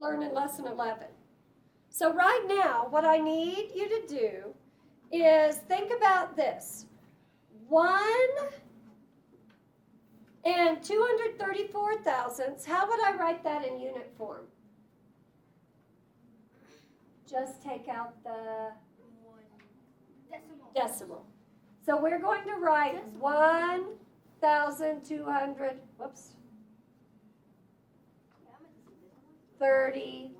learn in lesson 11. So right now, what I need you to do is think about this. 1 and 234 thousandths, how would I write that in unit form? Just take out the decimal. So we're going to write 1,200, whoops, 30,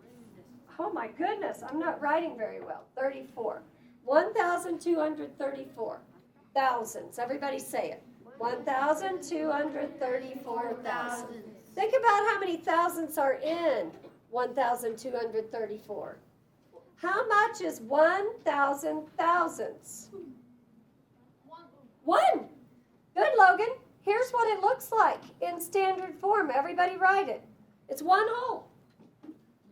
oh my goodness, I'm not writing very well, 34. 1,234 thousandths. Everybody say it. 1,234 thousandths. Think about how many thousandths are in 1,234. How much is 1,000 thousandths? 1. Good, Logan. Here's what it looks like in standard form. Everybody write it. It's 1 whole.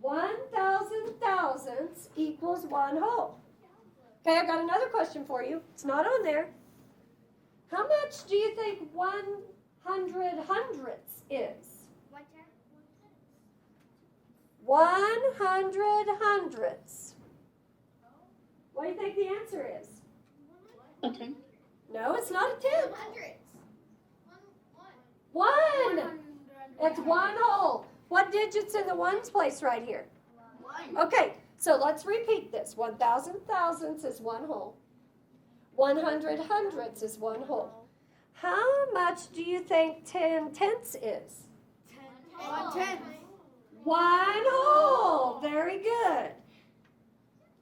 1,000 thousandths equals 1 whole. Okay, I've got another question for you. It's not on there. How much do you think 100 hundredths is? 100 hundredths. What do you think the answer is? A 10. No, it's not a 10. 1. It's 1 whole. What digit's in the ones place right here? 1. Okay, so let's repeat this. 1,000 thousandths is 1 whole. 100 hundredths is 1 whole. How much do you think 10 tenths is? 1 tenth. 1 whole. Very good.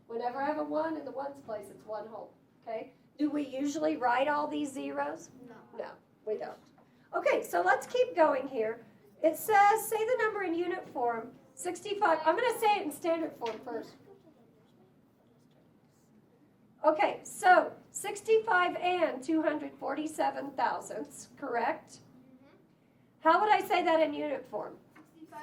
Whenever I have a 1 in the ones place, it's 1 whole. Okay? Do we usually write all these zeros? No, we don't. Okay, so let's keep going here. It says, say the number in unit form, 65. I'm going to say it in standard form first. Okay, so 65 and 247 thousandths, correct? How would I say that in unit form?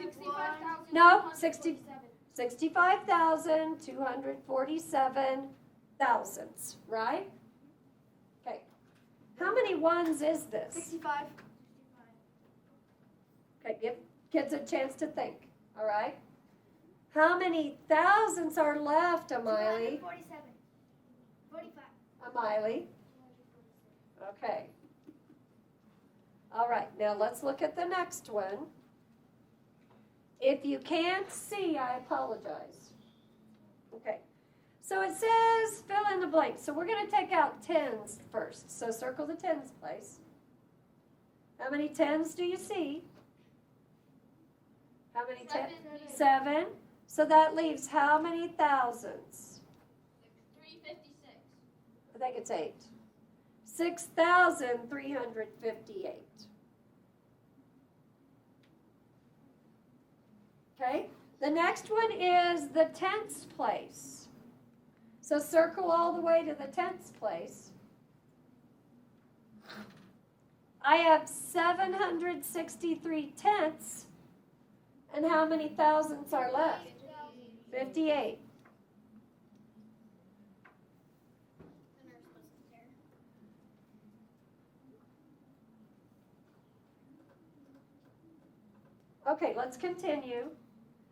65,000. No, 65,247 thousandths, right? Okay. How many ones is this? 65. Okay, give kids a chance to think, all right? How many thousandths are left, Amiley? 247. 45. Amiley? Okay. All right, now let's look at the next one. If you can't see, I apologize. Okay. So it says fill in the blank. So we're going to take out tens first. So circle the tens place. How many tens do you see? How many tens? 7. So that leaves how many thousandths? 356. I think it's 8. 6,358. Okay, the next one is the tenths place. So circle all the way to the tenths place. I have 763 tenths. And how many thousandths are left? 58. Okay, let's continue.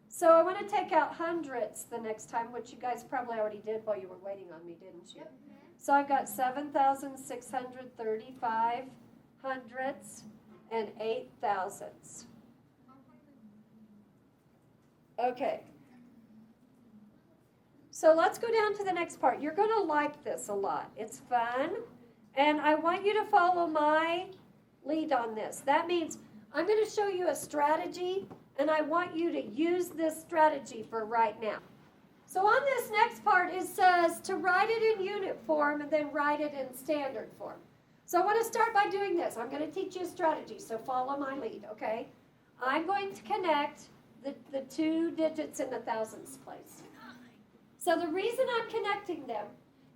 So I want to take out hundredths the next time, which you guys probably already did while you were waiting on me, didn't you? Yep. So I've got 7,635 hundredths and 8 thousandths. Okay. So let's go down to the next part. You're going to like this a lot. It's fun. And I want you to follow my lead on this. That means I'm going to show you a strategy, and I want you to use this strategy for right now. So on this next part, it says to write it in unit form and then write it in standard form. So I want to start by doing this. I'm going to teach you a strategy, so follow my lead, okay? I'm going to connect the 2 digits in the thousandths place. So the reason I'm connecting them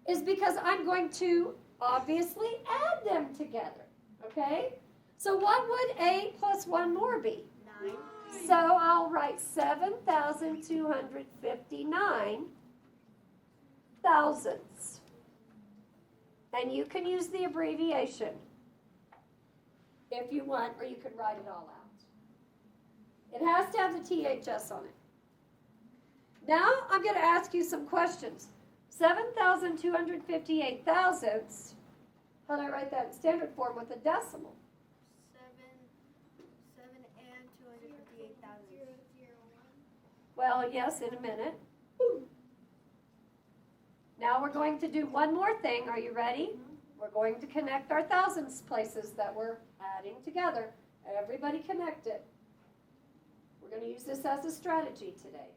is because I'm going to obviously add them together, okay? So what would 8 plus 1 more be? 9. So I'll write 7,259 thousandths. And you can use the abbreviation if you want, or you can write it all out. It has to have the THS on it. Now I'm going to ask you some questions. 7,258 thousandths. How do I write that in standard form with a decimal? 7 and 258,000. Well, yes, in a minute. Now we're going to do one more thing. Are you ready? We're going to connect our thousandths places that we're adding together. Everybody connect it. We're going to use this as a strategy today.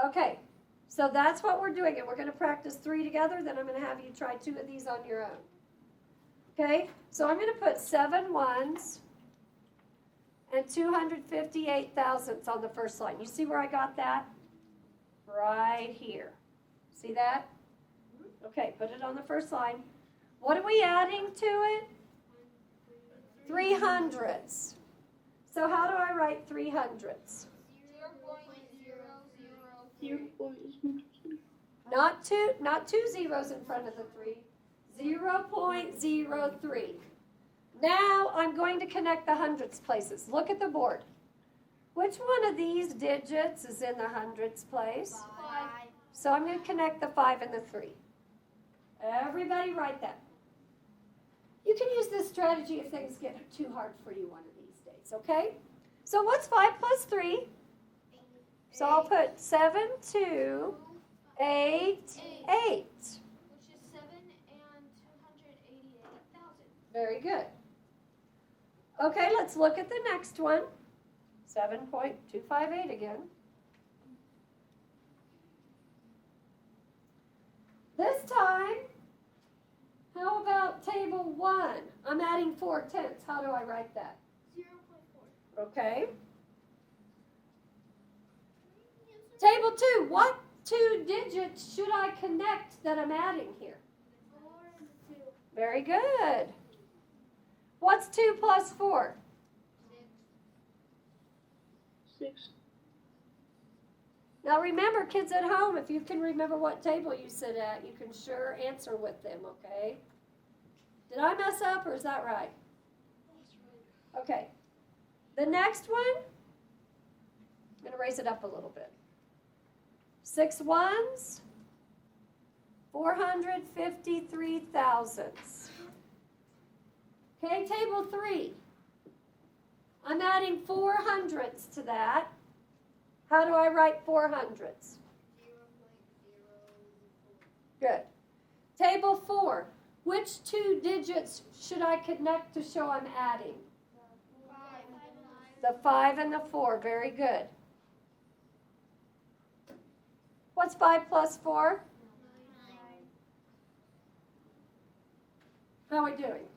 Okay, so that's what we're doing, and we're going to practice 3 together, then I'm going to have you try 2 of these on your own. Okay, so I'm going to put 7 ones and 258 thousandths on the first line. You see where I got that? Right here. See that? Okay, put it on the first line. What are we adding to it? 300ths. So how do I write 300ths? 0.000. Not two zeros in front of the 3. 0.03. Now I'm going to connect the hundredths places. Look at the board. Which one of these digits is in the hundredths place? 5. So I'm going to connect the 5 and the 3. Everybody write that. You can use this strategy if things get too hard for you one of these days, okay? So what's 5 plus 3? So I'll put 7, 2, 8, 8. Which is 7 and 288,000. Very good. Okay, let's look at the next one. 7.258 again. This time, how about table 1? I'm adding 4/10. How do I write that? 0.4. Okay. Table 2, what 2 digits should I connect that I'm adding here? 4 and 2. Very good. What's 2 plus 4? 6. Now remember, kids at home, if you can remember what table you sit at, you can sure answer with them, okay? Did I mess up or is that right? Okay. The next one, I'm going to raise it up a little bit. 6 ones, 453 thousandths. Okay, table 3. I'm adding 4 hundredths to that. How do I write 4 hundredths? 0.0. Good. Table 4. Which 2 digits should I connect to show I'm adding? 5. The 5 and the 4. Very good. What's 5 plus 4? 9. How are we doing?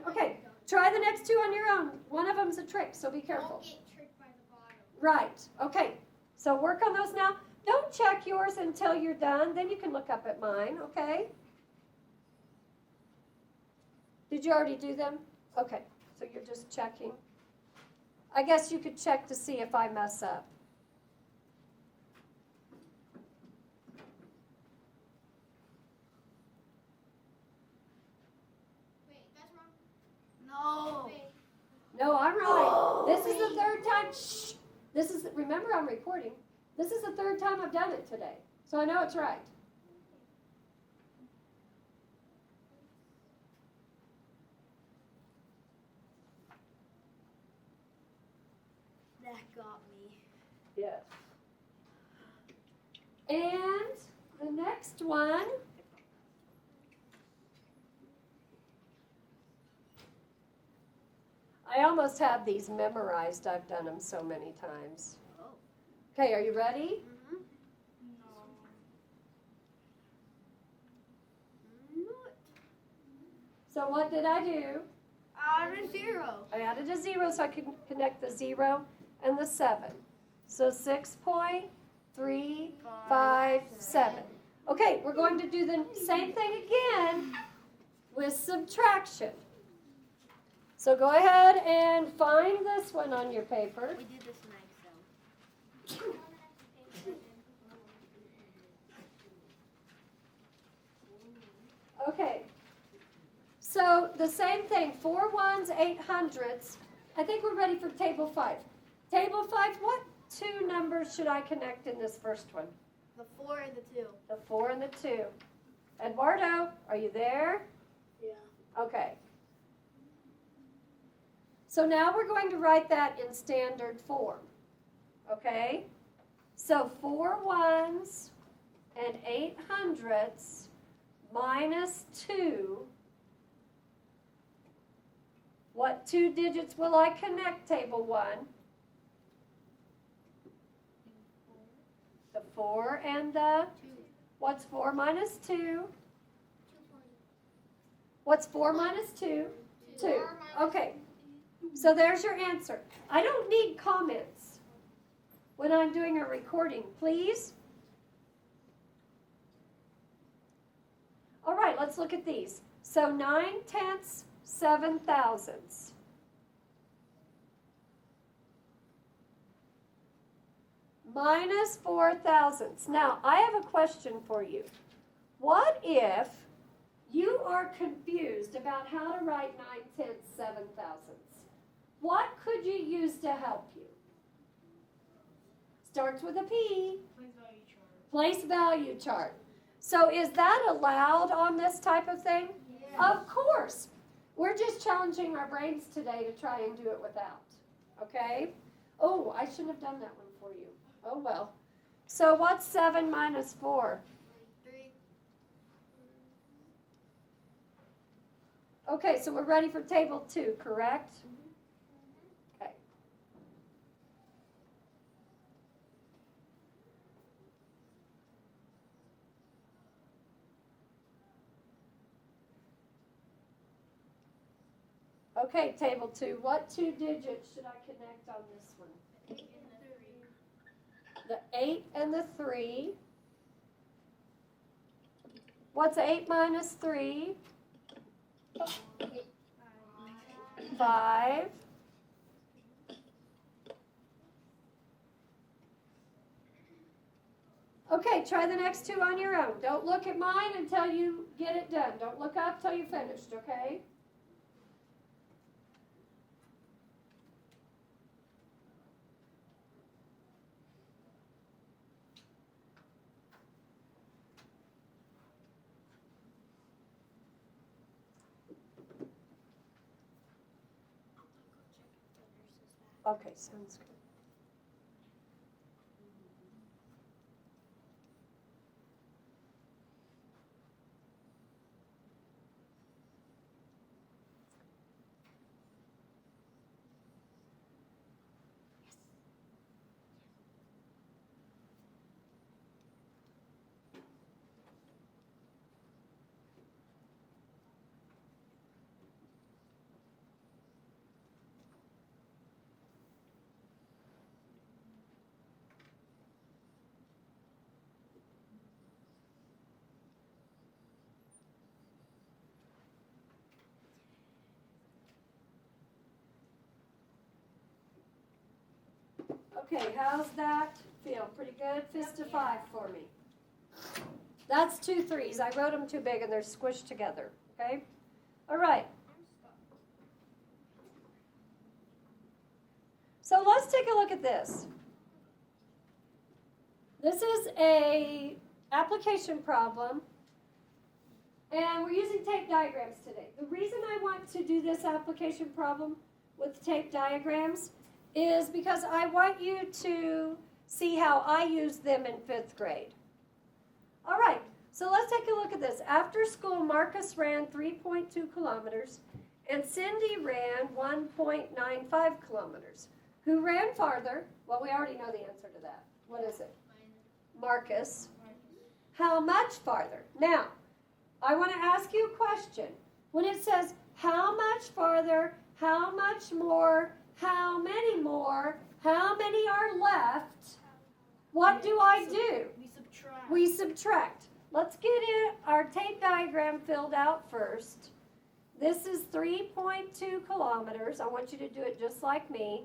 Okay. Try the next 2 on your own. One of them's a trick, so be careful. Don't get tricked by the bottom. Right. Okay. So work on those now. Don't check yours until you're done. Then you can look up at mine, okay? Did you already do them? Okay. So you're just checking. I guess you could check to see if I mess up. Wait, that's wrong. No. Wait. No, I'm right. This is the 3rd time. Shh. Remember I'm recording. This is the 3rd time I've done it today. So I know it's right. That got me. Yes. And the next one. I almost have these memorized. I've done them so many times. Oh. Okay, are you ready? Mm-hmm. No. Not. So what did I do? Add a 0. I added a 0 so I could connect the 0 and the 7. So 6.357. Okay, we're going to do the same thing again with subtraction. So go ahead and find this one on your paper. We did this in Excel. Okay. So the same thing, 4 ones, 8 hundredths. I think we're ready for table 5. Table 5, what two numbers should I connect in this first one? The 4 and the 2. The 4 and the 2. Eduardo, are you there? Yeah. Okay. So now we're going to write that in standard form. Okay? So 4 ones and 8 hundredths minus 2. What two digits will I connect, table 1? The 4 and the, 2. what's 4 minus 2? What's 4 minus 2? 2. Okay. So there's your answer. I don't need comments when I'm doing a recording, please. All right, let's look at these. So 9/10, 7 thousandths. Minus 4 thousandths. Now, I have a question for you. What if you are confused about how to write 9/10, 7 thousandths? What could you use to help you? Starts with a P. Place value chart. So is that allowed on this type of thing? Yeah. Of course. We're just challenging our brains today to try and do it without. Okay? Oh, I shouldn't have done that one for you. Oh, well. So what's 7 minus 4? 3. Okay, so we're ready for table 2, correct? Okay. Okay, table 2. What two digits should I connect on this one? 8 and the 3. The 8 and the 3. What's 8 minus 3? 5. Okay, try the next two on your own. Don't look at mine until you get it done. Don't look up till you finished, okay? Okay, sounds good. Okay, how's that feel? Pretty good? Fist of 5 for me. That's 2 3s. I wrote them too big and they're squished together. Okay? All right. So let's take a look at this. This is a application problem, and we're using tape diagrams today. The reason I want to do this application problem with tape diagrams is because I want you to see how I use them in 5th grade. All right, so let's take a look at this. After school, Marcus ran 3.2 kilometers, and Cindy ran 1.95 kilometers. Who ran farther? Well, we already know the answer to that. What is it? Marcus. How much farther? Now, I want to ask you a question. When it says how much farther, how much more, how many more, how many are left, what do I do? We subtract. We subtract. Let's get our tape diagram filled out first. This is 3.2 kilometers. I want you to do it just like me.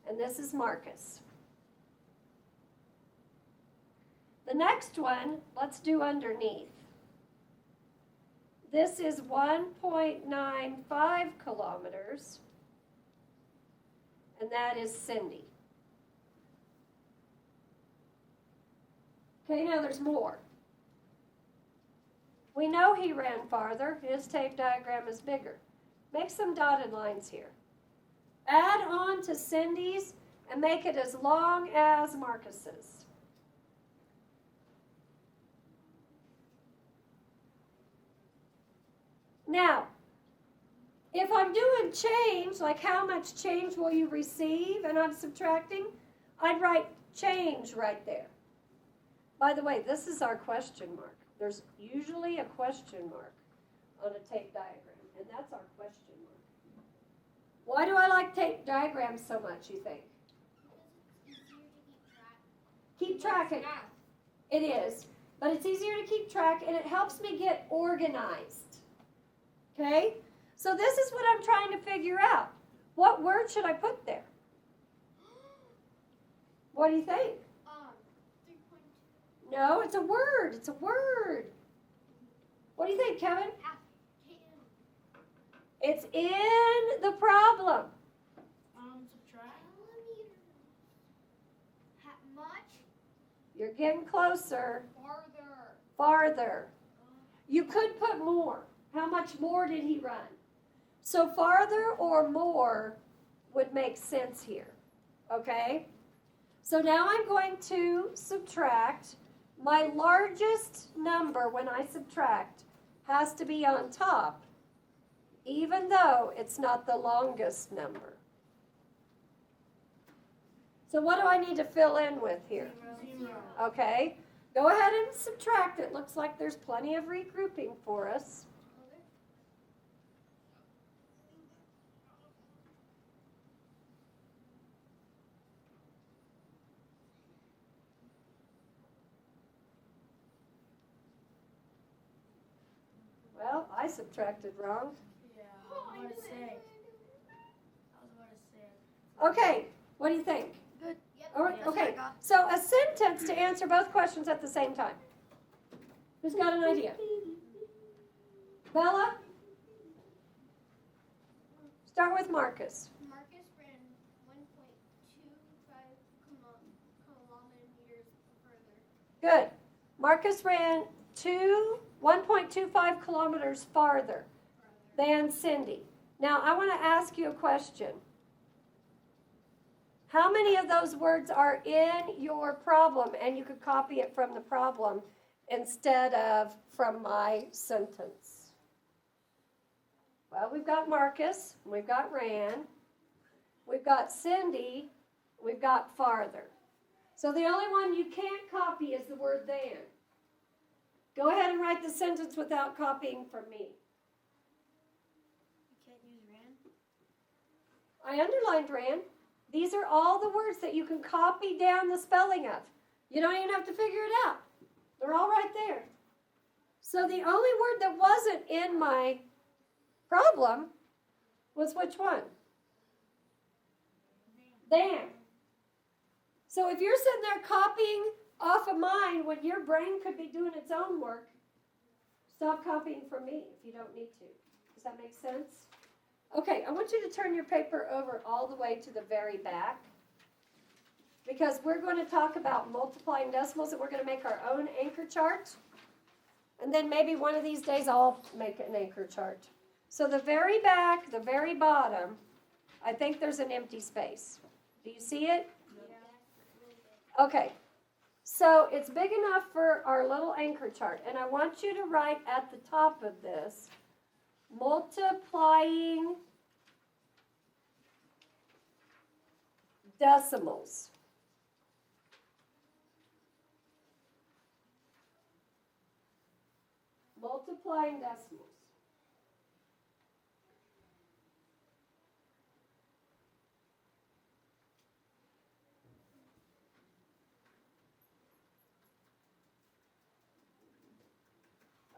And this is Marcus. The next one, let's do underneath. This is 1.95 kilometers. and that is Cindy. Okay, now there's more. We know he ran farther. His tape diagram is bigger. Make some dotted lines here. Add on to Cindy's and make it as long as Marcus's. Now, if I'm doing change, like how much change will you receive, and I'm subtracting, I'd write change right there. By the way, this is our question mark. There's usually a question mark on a tape diagram, and that's our question mark. Why do I like tape diagrams so much, you think? It's easier to Keep track. It is, but it's easier to keep track, and it helps me get organized. Okay? So this is what I'm trying to figure out. What word should I put there? What do you think? 3.2. No, it's a word. It's a word. What do you think, Kevin? It's in the problem. Subtract. Much. You're getting closer. Farther. Farther. You could put more. How much more did he run? So farther or more would make sense here. Okay? So now I'm going to subtract. My largest number when I subtract has to be on top, even though it's not the longest number. So what do I need to fill in with here? 0. Okay, go ahead and subtract. It looks like there's plenty of regrouping for us. Well, I subtracted wrong. Yeah, I was about to say. Okay, what do you think? Good. Yep. All right, Yes, okay, I got- so a sentence to answer both questions at the same time. Who's got an idea? Bella? Start with Marcus. Marcus ran 1.25 kilometers further. Good. Marcus ran 1.25 kilometers farther than Cindy. Now, I want to ask you a question. How many of those words are in your problem, and you could copy it from the problem instead of from my sentence? Well, we've got Marcus, we've got ran, we've got Cindy, we've got farther. So the only one you can't copy is the word than. Go ahead and write the sentence without copying from me. You can't use ran. I underlined ran. These are all the words that you can copy down the spelling of. You don't even have to figure it out. They're all right there. So the only word that wasn't in my problem was which one? Than. So if you're sitting there copying off of mine when your brain could be doing its own work, stop copying from me if you don't need to. Does that make sense? Okay, I want you to turn your paper over all the way to the very back, because we're going to talk about multiplying decimals, and we're going to make our own anchor chart. And then maybe one of these days I'll make an anchor chart. So the very back, the very bottom, I think there's an empty space. Do you see it? Yeah. Okay. So it's big enough for our little anchor chart. And I want you to write at the top of this, multiplying decimals. Multiplying decimals.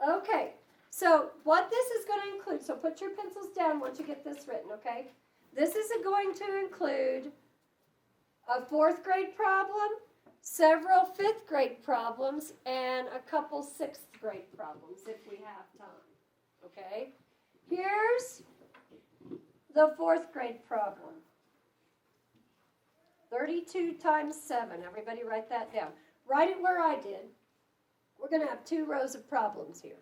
Okay, so what this is going to include, so put your pencils down once you get this written, okay? This is going to include a 4th grade problem, several 5th grade problems, and a couple 6th grade problems if we have time, okay? Here's the 4th grade problem. 32 times 7. Everybody write that down. Write it where I did. We're going to have 2 rows of problems here.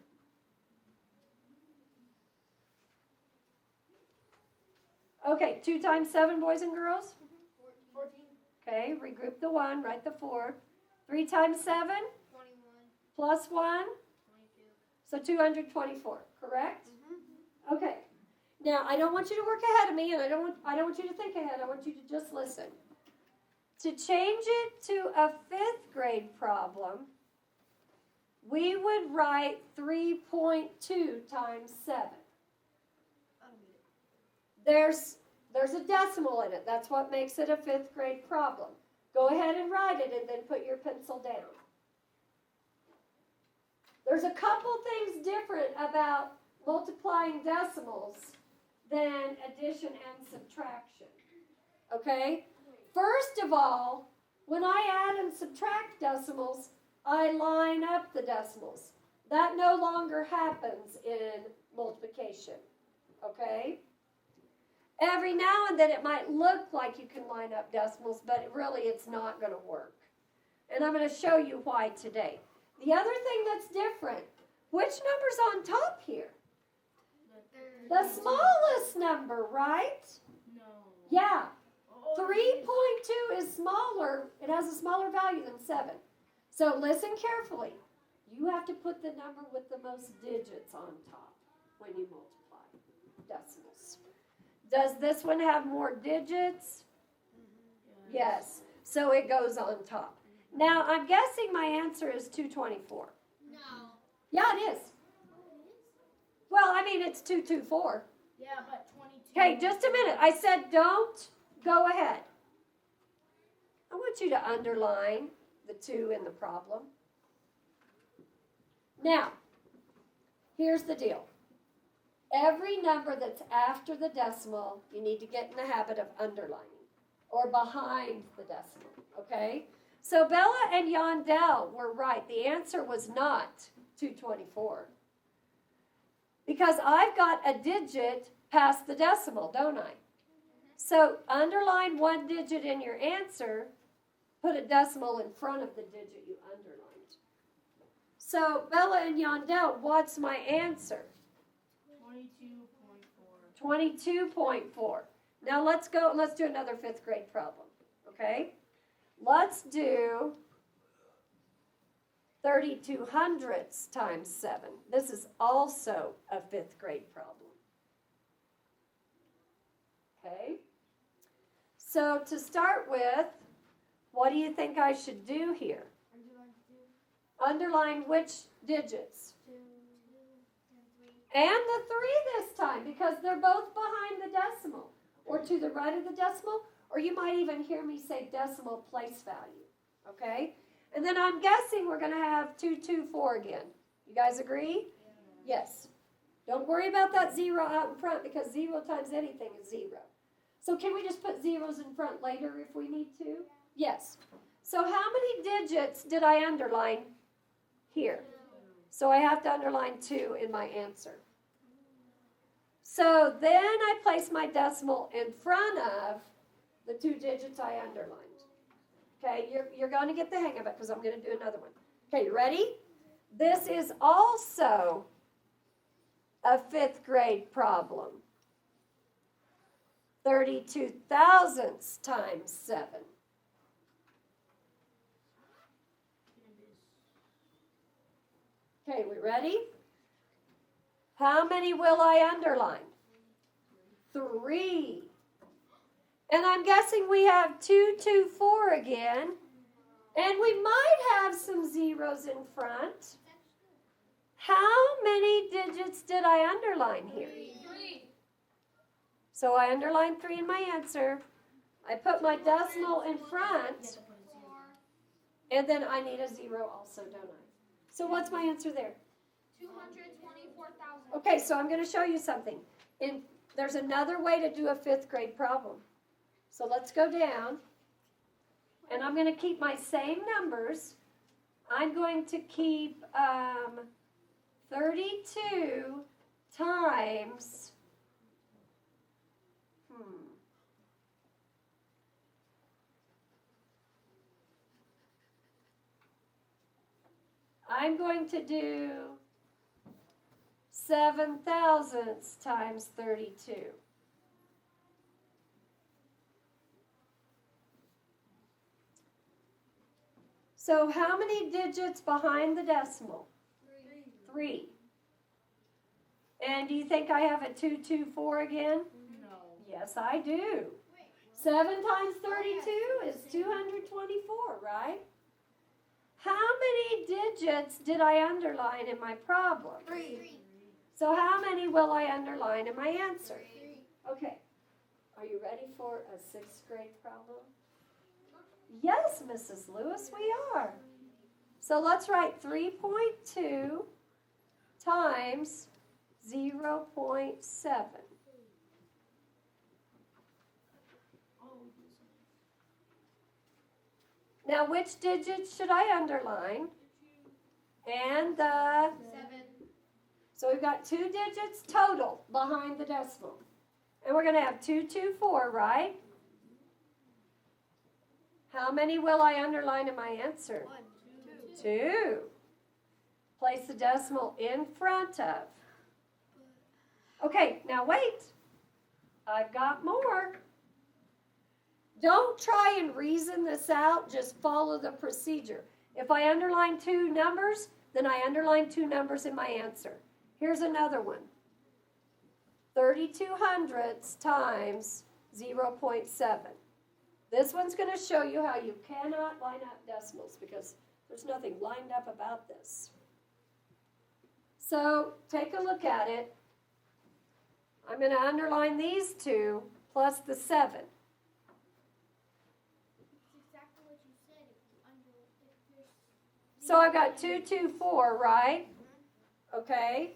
Okay, 2 times 7, boys and girls? 14. Okay, regroup the 1, write the 4. 3 times 7 21. plus 1, 22. so 224, correct? Mm-hmm. Okay. Now, I don't want you to work ahead of me, and I don't want you to think ahead. I want you to just listen. To change it to a 5th grade problem, we would write 3.2 times 7. There's a decimal in it. That's what makes it a 5th grade problem. Go ahead and write it and then put your pencil down. There's a couple things different about multiplying decimals than addition and subtraction. Okay? First of all, when I add and subtract decimals, I line up the decimals. That no longer happens in multiplication. Okay? Every now and then it might look like you can line up decimals, but really it's not going to work. And I'm going to show you why today. The other thing that's different, which number's on top here? The smallest number, right? No. Yeah. 3.2 is smaller. It has a smaller value than 7. So listen carefully. You have to put the number with the most digits on top when you multiply decimals. Does this one have more digits? Yes. So it goes on top. Now, I'm guessing my answer is 224. No. Yeah, it is. Well, I mean, it's 224. Yeah, but 22. Okay, just a minute. I said don't go ahead. I want you to underline the 2 in the problem. Now, here's the deal. Every number that's after the decimal, you need to get in the habit of underlining or behind the decimal, okay? So Bella and Yondell were right. The answer was not 224 because I've got a digit past the decimal, don't I? So underline 1 digit in your answer, put a decimal in front of the digit you underlined. So Bella and Yondell, what's my answer? 22.4. 22.4. Now let's do another 5th grade problem, okay? Let's do 32 hundredths times 7. This is also a 5th grade problem. Okay? So to start with, what do you think I should do here? Underline which digits? 2 and 3. And the 3 this time, because they're both behind the decimal, or to the right of the decimal, or you might even hear me say decimal place value, okay? And then I'm guessing we're going to have 224 again. You guys agree? Yeah. Yes. Don't worry about that 0 out in front, because 0 times anything is 0. So can we just put zeros in front later if we need to? Yes. So how many digits did I underline here? So I have to underline 2 in my answer. So then I place my decimal in front of the 2 digits I underlined. Okay, you're going to get the hang of it because I'm going to do another one. Okay, you ready? This is also a 5th grade problem. 32 thousandths times 7. Okay, we ready? How many will I underline? 3. And I'm guessing we have 224 again. And we might have some zeros in front. How many digits did I underline here? 3. So I underlined 3 in my answer. I put my decimal in front. 4. And then I need a 0 also, don't I? So what's my answer there? 224,000. Okay, so I'm going to show you something. There's another way to do a 5th grade problem. So let's go down. And I'm going to keep my same numbers. I'm going to keep 32 times... I'm going to do 7 thousandths times 32. So how many digits behind the decimal? 3. And do you think I have a 224 again? No. Yes, I do. 7 times 32 is 224, right? How many digits did I underline in my problem? 3. So how many will I underline in my answer? Okay. Are you ready for a 6th grade problem? Yes, Mrs. Lewis, we are. So let's write 3.2 times 0.7. Now, which digits should I underline? And the... 7. So we've got 2 digits total behind the decimal. And we're going to have 224, right? How many will I underline in my answer? 1, 2. 2. Place the decimal in front of. Okay, now wait. I've got more. Don't try and reason this out. Just follow the procedure. If I underline 2 numbers, then I underline 2 numbers in my answer. Here's another one. 32 hundredths times 0.7. This one's going to show you how you cannot line up decimals because there's nothing lined up about this. So take a look at it. I'm going to underline these 2 plus the 7. It's exactly what you said. If there's So I've got 224, right? Okay.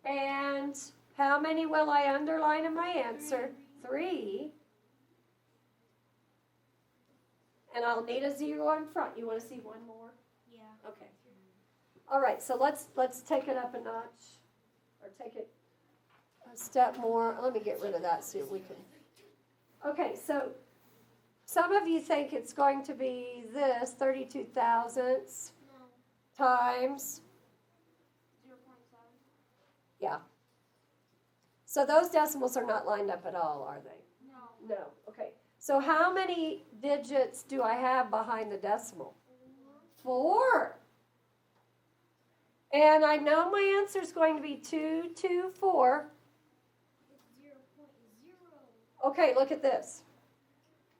And how many will I underline in my answer? 3. And I'll need a 0 in front. You want to see one more? Yeah. Okay. All right, so let's take it up a notch, or take it a step more. Let me get rid of that, see if we can. Okay, so some of you think it's going to be this, 32 thousandths No. times, 0.7. yeah. So those decimals are not lined up at all, are they? No. No, okay. So how many digits do I have behind the decimal? 4. And I know my answer is going to be 224. It's 0.0. Okay, look at this.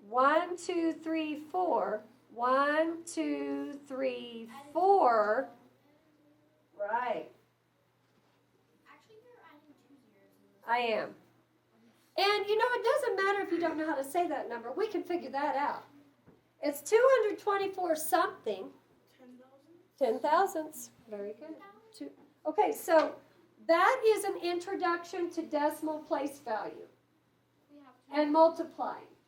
1, 2, 3, 4. 1, 2, 3, 4. Right, Actually, they're adding 2 zeros. I am. And you know, it doesn't matter if you don't know how to say that number. We can figure that out. It's 224 something. 10 thousandths. Very good. Okay, so that is an introduction to decimal place value We have and multiplying.